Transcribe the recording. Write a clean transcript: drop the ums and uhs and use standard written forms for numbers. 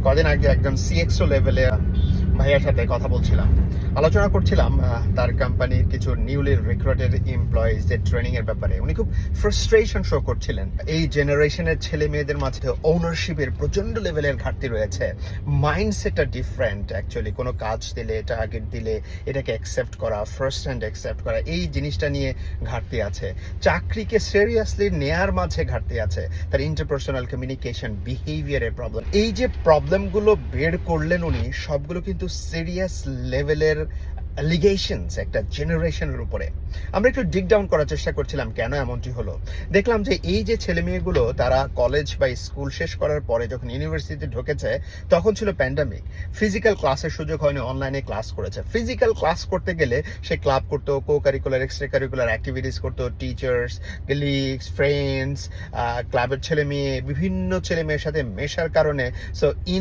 কদিন আগে একজন সিএক্সও লেভেলে ভাইয়ার সাথে কথা বলছিলাম, আলোচনা করছিলাম তার কোম্পানির কিছু নিউলি রিক্রুটেড এমপ্লয়িজদের ট্রেনিং এর ব্যাপারে। উনি খুব ফ্রাস্ট্রেশন শো করছিলেন। এই জেনারেশনের ছেলে মেয়েদের মাঝে ওনারশিপের প্রচন্ড লেভেলের ঘাটতি রয়েছে। মাইন্ডসেটটা ডিফারেন্ট। অ্যাকচুয়ালি কোনো কাজ দিলে, টার্গেট দিলে এটাকে অ্যাকসেপ্ট করা, ফার্স্ট হ্যান্ড অ্যাকসেপ্ট করা, এই জিনিসটা নিয়ে ঘাটতি আছে। চাকরিকে সিরিয়াসলি নেয়ার মাঝে ঘাটতি আছে। তার ইন্টারপার্সোনাল কমিউনিকেশন, বিহেভিয়ারের প্রবলেম। এই যে প্রবলেমগুলো বের করলেন উনি, সবগুলো কিন্তু সিরিয়াস লেভেলের অ্যালিগেশনস একটা জেনারেশনের উপরে। আমরা একটু ডিগ ডাউন করার চেষ্টা করছিলাম কেন এমনটি হলো। দেখলাম যে এই যে ছেলে মেয়েগুলো তারা কলেজ বা স্কুল শেষ করার পরে যখন ইউনিভার্সিটিতে ঢুকেছে, তখন ছিল প্যান্ডামিক। ফিজিক্যাল ক্লাসের সুযোগ হয়নি, অনলাইনে ক্লাস করেছে। ফিজিক্যাল ক্লাস করতে গেলে সে ক্লাব করতো, co curricular, extra curricular activities করতো, টিচার্স, কলিগস, ফ্রেন্ডস, ক্লাবের ছেলে মেয়ে, বিভিন্ন ছেলে মেয়ের সাথে মেশার কারণে। সো